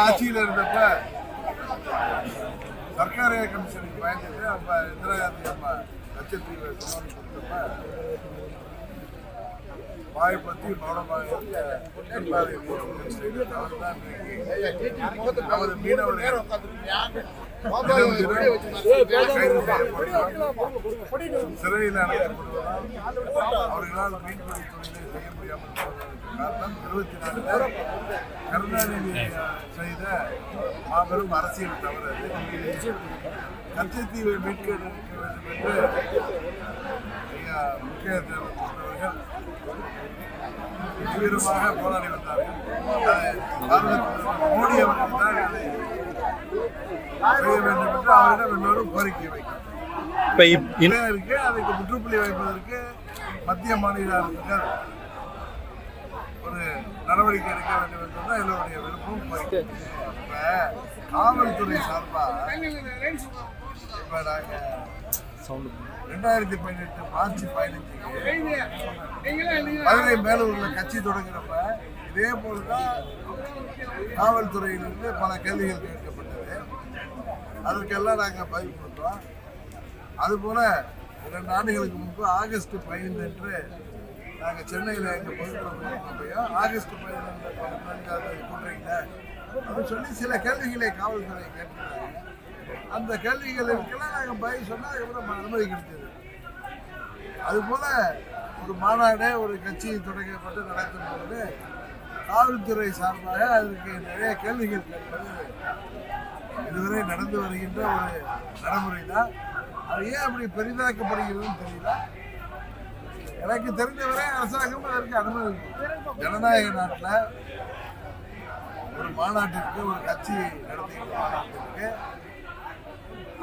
ஆட்சியில் இருந்தப்ப சர்க்காரிய கமிஷனுக்கு பயந்துட்டு அப்ப இந்திரா காந்தி அம்மா லட்சத்தீவு கொடுத்தப்ப வாய் பற்றி மௌனமாக நமது மீனவர்கள் சிறையில் அடைக்கப்படுவதால் அவர்களால் மீன்பிடி தொழிலை செய்ய முடியாமல் போவதற்கு காரணம் 24 பேர் கருணாநிதி செய்த மாபெரும் அரசியல் தவறு. கச்சத்தீவை மீட்க வேண்டும் என்று முக்கிய தலைவர்கள் தீவிரமாக போராடி வந்தார்கள். மோடி அவர்கள் தான் செய்ய வேண்டும் என்று அவரிடம் எல்லோரும் கோரிக்கை வைக்கிறார். அதுக்கு முற்றுப்புள்ளி வைப்பதற்கு மத்திய மாநில அரசுகள் ஒரு நடவடிக்கை எடுக்க வேண்டும் என்றுதான் எல்லோருடைய விருப்பம் கோரிக்கை. இப்ப காவல்துறை சார்பா இப்ப நாங்க 2018 மார்ச் 15 மதுரை மேலூர்ல கட்சி தொடங்குறப்ப இதே போலதான் காவல்துறையிலிருந்து பல கேள்விகள் கேட்கப்பட்டது. அதற்கெல்லாம் நாங்கள் பதில் கொடுத்தோம். அதுபோல 2 ஆண்டுகளுக்கு முன்பு ஆகஸ்ட் 15 அன்று நாங்கள் சென்னையில் எங்கள் பொதுக்குழு ஆகஸ்ட் 15 கூட்டுறீங்க அப்படின்னு சொல்லி சில கேள்விகளை காவல்துறை கேட்டிருந்தாங்க. அந்த கேள்விகளுக்கெல்லாம் நாங்கள் பதில் சொன்னால் அதுக்கப்புறம் அனுமதி கிடைச்சது. அதுபோல ஒரு மாநாடு ஒரு கட்சி தொடங்கப்பட்டு நடத்தும் பொழுது காவல்துறை சார்பாக அதற்கு நிறைய கேள்விகள் கேட்பது இதுவரை நடந்து வருகின்ற ஒரு நடைமுறை தான். அது ஏன் அப்படி பெரிதாக்கப்படுகிறதுன்னு தெரியல. எனக்கு தெரிந்தவரை அரசாங்கம் அதற்கு அனுமதி. ஜனநாயக நாட்டில் ஒரு மாநாட்டிற்கு ஒரு கட்சி நடத்துகிற மாநாட்டிற்கு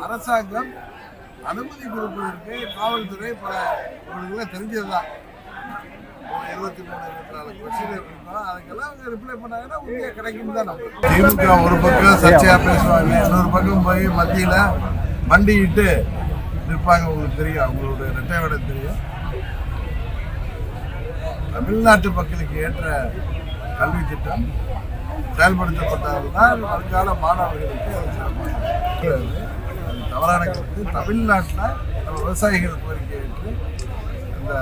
அரசாங்கம் அனுமதி கொடுப்பதற்கு காவல்துறை பல உங்களுக்கு தெரிஞ்சதுதான். 23-24 கொஸ்டின் இருக்கணும். அதுக்கெல்லாம் அவங்க ரிப்ளை பண்ணாங்கன்னா உண்மையா கிடைக்கும் தான். திமுக ஒரு பக்கம் சர்ச்சையா பேசுவாங்க, இன்னொரு பக்கம் போய் மத்தியில மண்டிட்டு நிற்பாங்க. உங்களுக்கு தெரியும், அவங்களோட ரெட்டையோட தெரியும். தமிழ்நாட்டு மக்களுக்கு ஏற்ற கல்வி திட்டம் செயல்படுத்தப்பட்டதுதான் வருங்கால மாணவர்களுக்கு தவறான கருத்து. தமிழ்நாட்டில் நம்ம விவசாயிகள் கோரிக்கை ஏற்று இந்த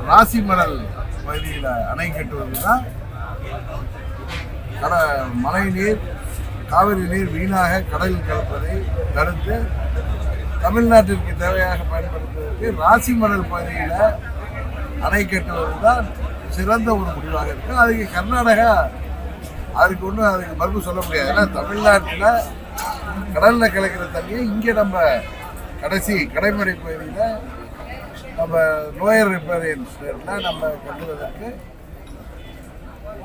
ராசிமணல் பகுதியில் அணை கட்டுவதுதான் மழை நீர் காவிரி நீர் வீணாக கடலில் கலப்பதை தடுத்து தமிழ்நாட்டிற்கு தேவையாக பயன்படுத்துவதற்கு ராசிமணல் பகுதியில் அணை கட்டுவதுதான் சிறந்த ஒரு முடிவாக இருக்கு. அதுக்கு கர்நாடகா அதுக்கு ஒன்றும் அதுக்கு மறுப்பு சொல்ல முடியாது. ஏன்னா தமிழ்நாட்டில் கடலில் கலக்கிற தண்ணியை இங்கே நம்ம கடைசி கடைமடை பகுதியில் நம்ம லோயர் ரிப்பேரியன் ஸ்டேட்டில் நம்ம கட்டுவதற்கு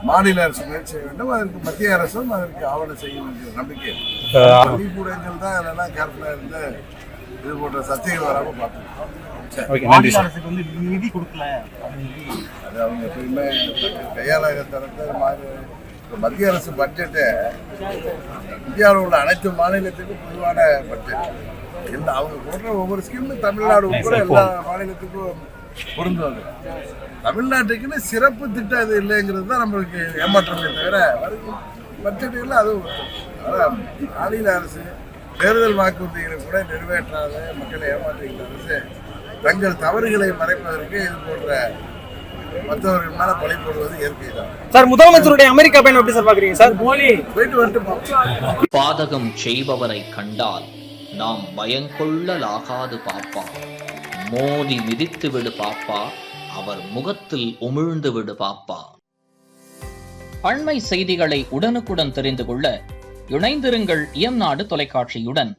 மாநில அரசு முயற்சி செய்ய வேண்டும். அதற்கு மத்திய அரசும் அதற்கு ஆவணம் செய்ய வேண்டிய நம்பிக்கை. பள்ளிக்கூடங்கள் தான் அதெல்லாம் கேர்ஃபுல்லாக இருந்து இது போன்ற சர்ச்சைகள் வராமல் பார்த்துருக்கோம். நிதி கொடுக்கல அது அவங்க எப்பயுமே கையாளாக தரத்தை மத்திய அரசு பட்ஜெட்டு இந்தியாவில் உள்ள அனைத்து மாநிலத்துக்கும் பொதுவான பட்ஜெட். எல்லா அவங்க போடுற ஒவ்வொரு ஸ்கீமும் தமிழ்நாடு உட்பட எல்லா மாநிலத்துக்கும் பொருந்துவது. தமிழ்நாட்டுக்குன்னு சிறப்பு திட்டம் இது இல்லைங்கிறது தான் நம்மளுக்கு ஏமாற்றமே தவிர பட்ஜெட்டுகளில் அதுவும் அதான் மாநில அரசு தேர்தல் வாக்குறுதிகளை கூட நிறைவேற்றாத மக்களை ஏமாற்றுகின்ற அரசு தங்கள் தவறுகளை மறைப்பதற்கு இது போன்ற மற்றவர்கள் மேல பழி போடுவது இயற்கை தான். சார், முதலமைச்சருடைய அமெரிக்கா பயணம் எப்படி சார் பாக்குறீங்க சார்? போயிட்டு வந்துட்டு பாதகம் செய்பவரை கண்டால் நாம் பயங்கொள்ளலாகாது பாப்பா, மோதி மிதித்து விடு பாப்பா, அவர் முகத்தில் உமிழ்ந்து விடு பாப்பா. அண்மை செய்திகளை உடனுக்குடன் தெரிந்து கொள்ள இணைந்திருங்கள் இயம்நாடு தொலைக்காட்சியுடன்.